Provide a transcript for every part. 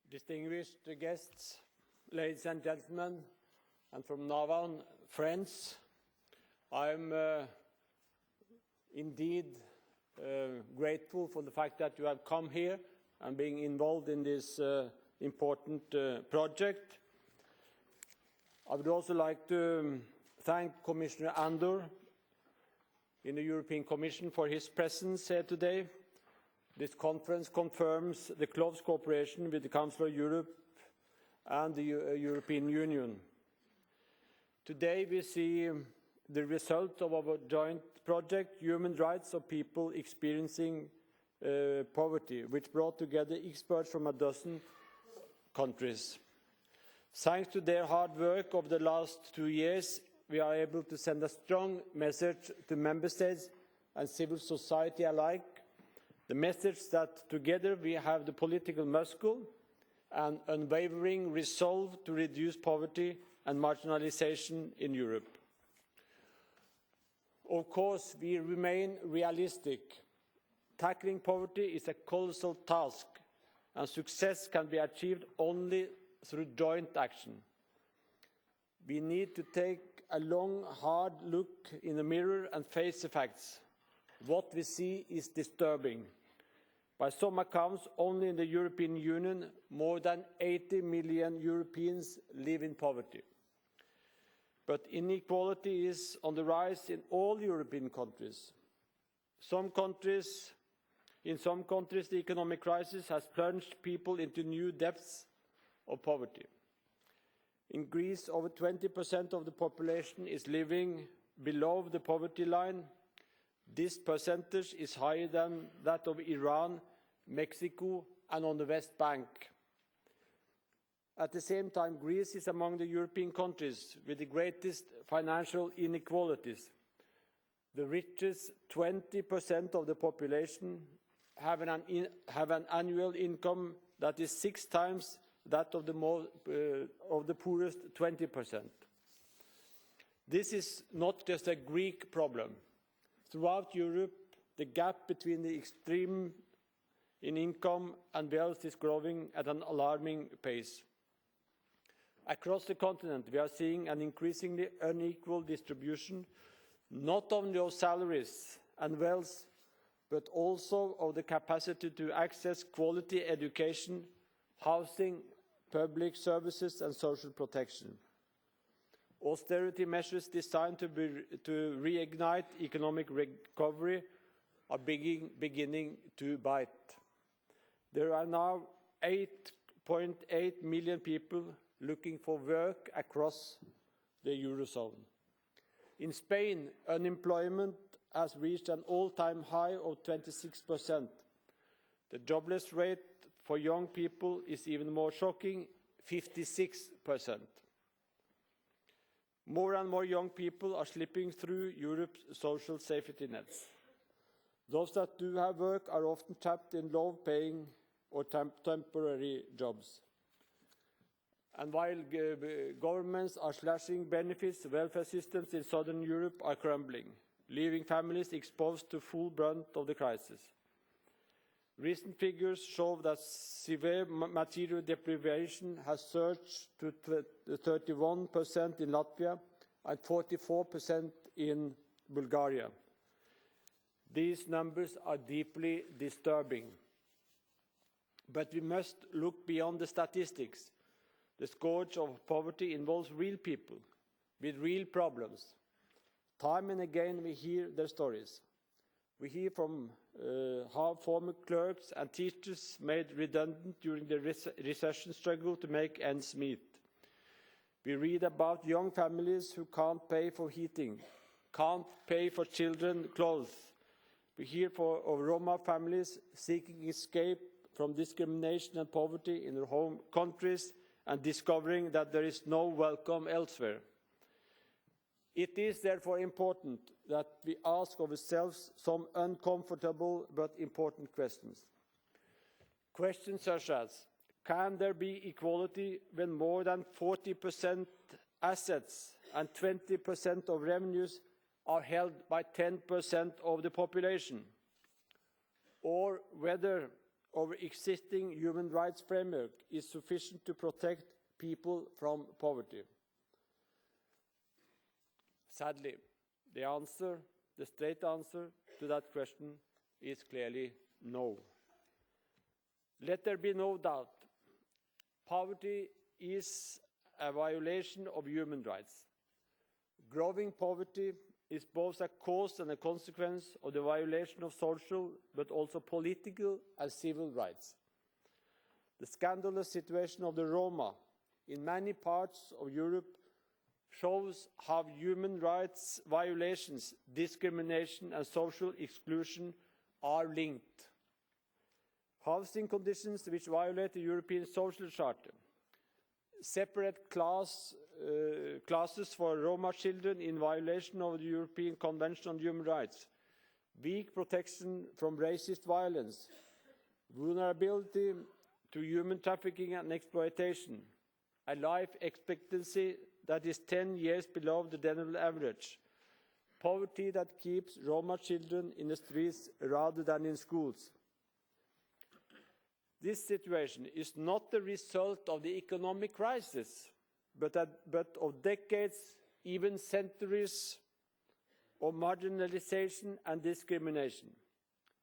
Distinguished guests, ladies and gentlemen, and from now on, friends, I'm indeed grateful for the fact that you have come here and being involved in this important project. I would also like to thank Commissioner Andor in the European Commission for his presence here today. This conference confirms the close cooperation with the Council of Europe and the European Union. Today we see the result of our joint project, Human Rights of People Experiencing Poverty, which brought together experts from a dozen countries. Thanks to their hard work over the last 2 years, we are able to send a strong message to member states and civil society alike. The message that together we have the political muscle and unwavering resolve to reduce poverty and marginalization in Europe. Of course, we remain realistic. Tackling poverty is a colossal task, and success can be achieved only through joint action. We need to take a long, hard look in the mirror and face the facts. What we see is disturbing. By some accounts, only in the European Union, more than 80 million Europeans live in poverty. But inequality is on the rise in all European countries. In some countries, the economic crisis has plunged people into new depths of poverty. In Greece, over 20% of the population is living below the poverty line. This percentage is higher than that of Iran, Mexico, and on the West Bank. At the same time, Greece is among the European countries with the greatest financial inequalities. The richest 20% of the population have an annual income that is 6 times that of the poorest 20%. This is not just a Greek problem. Throughout Europe, the gap between the extreme in income and wealth is growing at an alarming pace. Across the continent, we are seeing an increasingly unequal distribution, not only of salaries and wealth, but also of the capacity to access quality education, housing, public services, and social protection. Austerity measures designed to reignite economic recovery are beginning to bite. There are now 8.8 million people looking for work across the Eurozone. In Spain, unemployment has reached an all-time high of 26%. The jobless rate for young people is even more shocking, 56%. More and more young people are slipping through Europe's social safety nets. Those that do have work are often trapped in low-paying or temporary jobs. And while governments are slashing benefits, welfare systems in southern Europe are crumbling, leaving families exposed to full brunt of the crisis. Recent figures show that severe material deprivation has surged to 31% in Latvia and 44% in Bulgaria. These numbers are deeply disturbing. But we must look beyond the statistics. The scourge of poverty involves real people with real problems. Time and again we hear their stories. We hear from how former clerks and teachers made redundant during the recession struggle to make ends meet. We read about young families who can't pay for heating, can't pay for children's clothes. We hear of Roma families seeking escape from discrimination and poverty in their home countries and discovering that there is no welcome elsewhere. It is therefore important that we ask ourselves some uncomfortable but important questions. Questions such as, can there be equality when more than 40% assets and 20% of revenues are held by 10% of the population? Or our existing human rights framework is sufficient to protect people from poverty? Sadly, the straight answer to that question is clearly no. Let there be no doubt, poverty is a violation of human rights. Growing poverty is both a cause and a consequence of the violation of social but also political and civil rights. The scandalous situation of the Roma in many parts of Europe shows how human rights violations, discrimination and social exclusion are linked. Housing conditions which violate the European Social Charter, separate classes for Roma children in violation of the European Convention on Human Rights, weak protection from racist violence, vulnerability to human trafficking and exploitation, a life expectancy that is 10 years below the general average, poverty that keeps Roma children in the streets rather than in schools. This situation is not the result of the economic crisis, but of decades, even centuries, of marginalization and discrimination.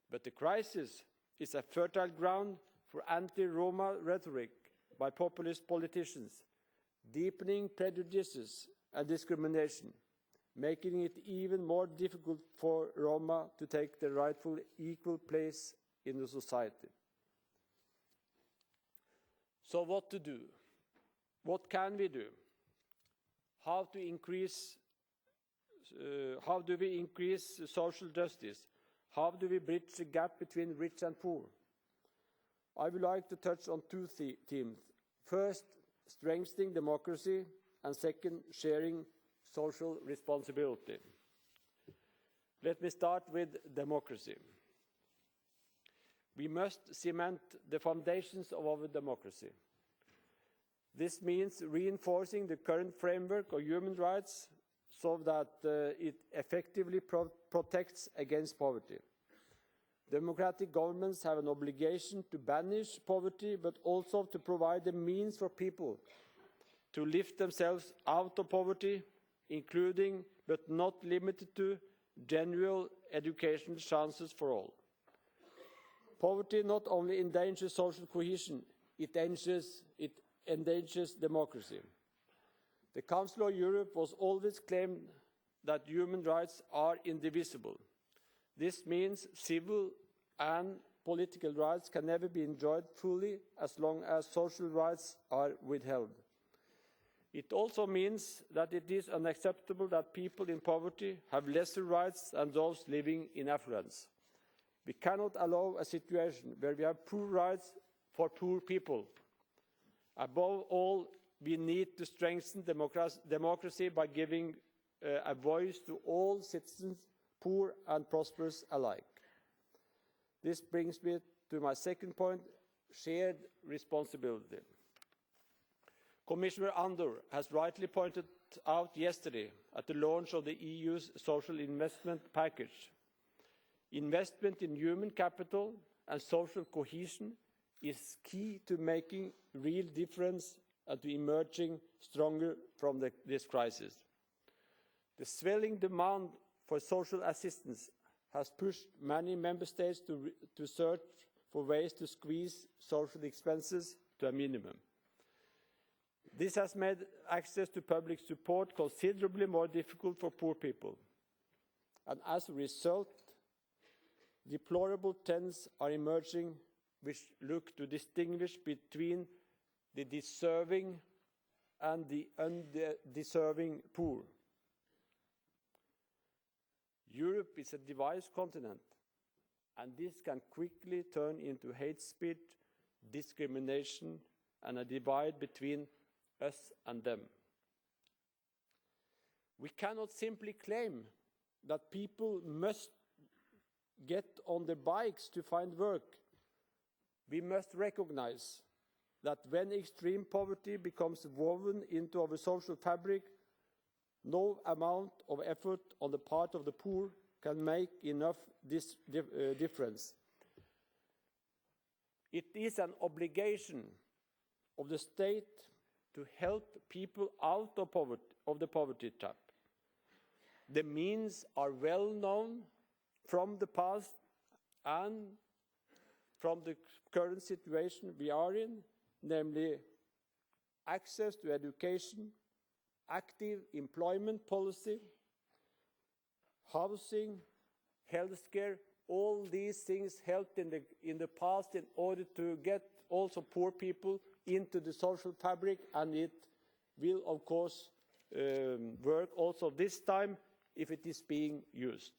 But the crisis is a fertile ground for anti-Roma rhetoric by populist politicians, deepening prejudices and discrimination, making it even more difficult for Roma to take their rightful equal place in the society. So what to do? What can we do? How do we increase social justice? How do we bridge the gap between rich and poor? I would like to touch on two themes. First, strengthening democracy, and second, sharing social responsibility. Let me start with democracy. We must cement the foundations of our democracy. This means reinforcing the current framework of human rights so that it effectively protects against poverty. Democratic governments have an obligation to banish poverty, but also to provide the means for people to lift themselves out of poverty, including but not limited to general educational chances for all. Poverty not only endangers social cohesion, it endangers democracy. The Council of Europe was always claimed that human rights are indivisible. This means civil and political rights can never be enjoyed fully as long as social rights are withheld. It also means that it is unacceptable that people in poverty have lesser rights than those living in affluence. We cannot allow a situation where we have poor rights for poor people. Above all, we need to strengthen democracy by giving a voice to all citizens, poor and prosperous alike. This brings me to my second point, shared responsibility. Commissioner Andor has rightly pointed out yesterday at the launch of the EU's social investment package. Investment in human capital and social cohesion is key to making real difference and to emerging stronger from this crisis. The swelling demand for social assistance has pushed many member states to search for ways to squeeze social expenses to a minimum. This has made access to public support considerably more difficult for poor people. And as a result, deplorable trends are emerging which look to distinguish between the deserving and the undeserving poor. Europe is a divided continent, and this can quickly turn into hate speech, discrimination, and a divide between us and them. We cannot simply claim that people must get on their bikes to find work. We must recognize that when extreme poverty becomes woven into our social fabric, no amount of effort on the part of the poor can make enough difference. It is an obligation of the state to help people out of the poverty trap. The means are well known from the past and from the current situation we are in, namely access to education, active employment policy, housing, healthcare. All these things helped in the past in order to get also poor people into the social fabric, and it will, of course, work also this time if it is being used.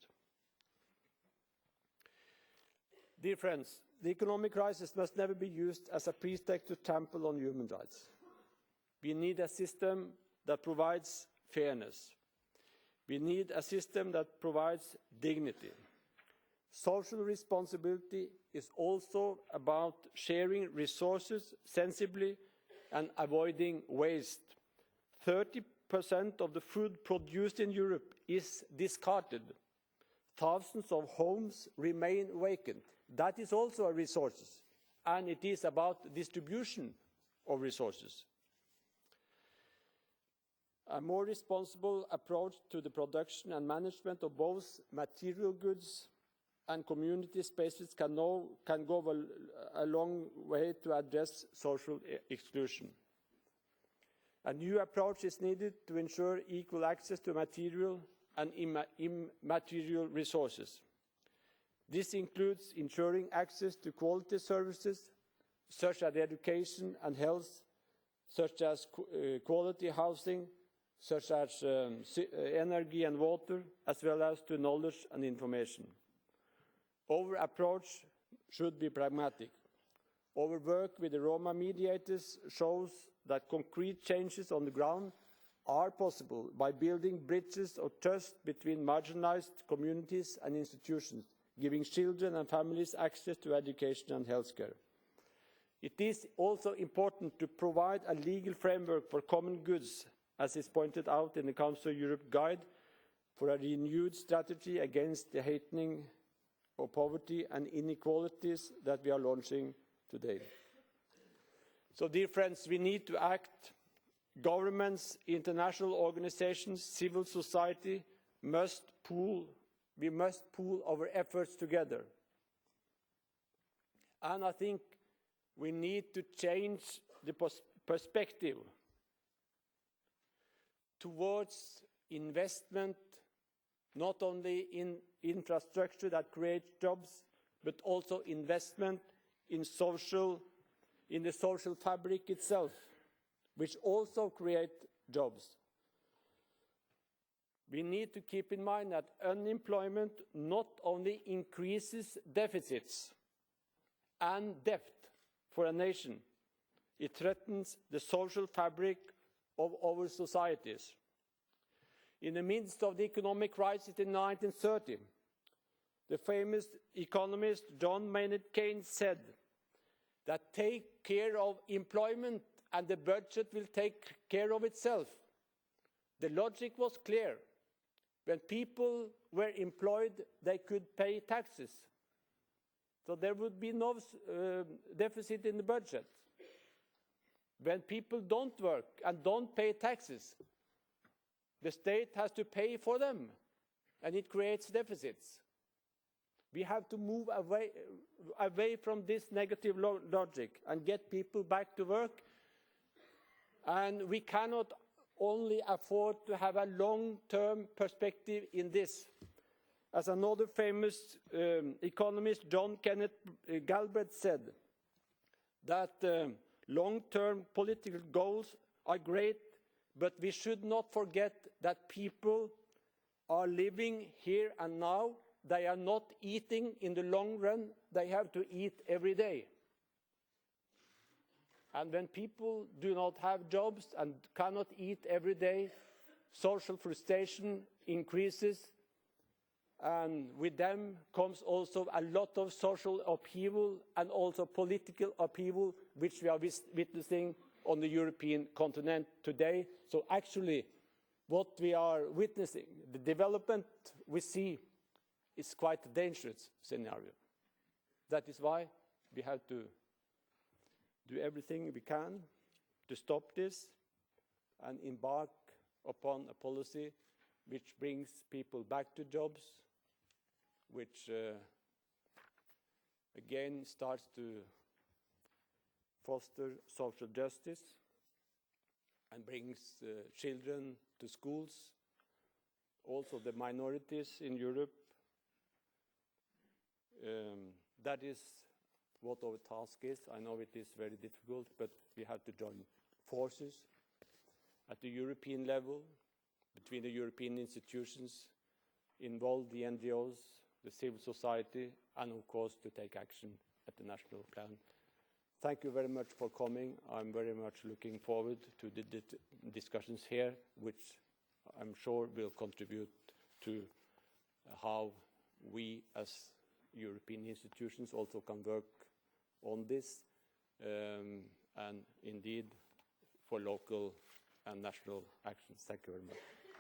Dear friends, the economic crisis must never be used as a pretext to trample on human rights. We need a system that provides fairness. We need a system that provides dignity. Social responsibility is also about sharing resources sensibly and avoiding waste. 30% of the food produced in Europe is discarded. Thousands of homes remain vacant. That is also a resource, and it is about distribution of resources. A more responsible approach to the production and management of both material goods and community spaces can go a long way to address social exclusion. A new approach is needed to ensure equal access to material and immaterial resources. This includes ensuring access to quality services such as education and health, such as quality housing, such as energy and water, as well as to knowledge and information. Our approach should be pragmatic. Our work with the Roma mediators shows that concrete changes on the ground are possible by building bridges of trust between marginalized communities and institutions, giving children and families access to education and healthcare. It is also important to provide a legal framework for common goods, as is pointed out in the Council of Europe Guide for a renewed strategy against the heightening of poverty and inequalities that we are launching today. So, dear friends, we need to act. Governments, international organizations, civil society we must pool our efforts together. And I think we need to change the perspective towards investment, not only in infrastructure that creates jobs, but also investment in the social fabric itself, which also creates jobs. We need to keep in mind that unemployment not only increases deficits and debt for a nation, it threatens the social fabric of our societies. In the midst of the economic crisis in 1930, the famous economist John Maynard Keynes said that take care of employment and the budget will take care of itself. The logic was clear. When people were employed, they could pay taxes. So there would be no deficit in the budget. When people don't work and don't pay taxes, the state has to pay for them, and it creates deficits. We have to move away from this negative logic and get people back to work. And we cannot only afford to have a long-term perspective in this. As another famous economist, John Kenneth Galbraith, said, that long-term political goals are great, but we should not forget that people are living here and now. They are not eating in the long run. They have to eat every day. And when people do not have jobs and cannot eat every day, social frustration increases, and with them comes also a lot of social upheaval and also political upheaval, which we are witnessing on the European continent today. So actually, what we are witnessing, the development we see, is quite a dangerous scenario. That is why we have to do everything we can to stop this and embark upon a policy which brings people back to jobs, which again starts to foster social justice and brings children to schools, also the minorities in Europe. That is what our task is. I know it is very difficult, but we have to join forces at the European level, between the European institutions, involve the NGOs, the civil society, and of course to take action at the national plan. Thank you very much for coming. I'm very much looking forward to the discussions here, which I'm sure will contribute to how we as European institutions also can work on this, and indeed for local and national actions. Thank you very much.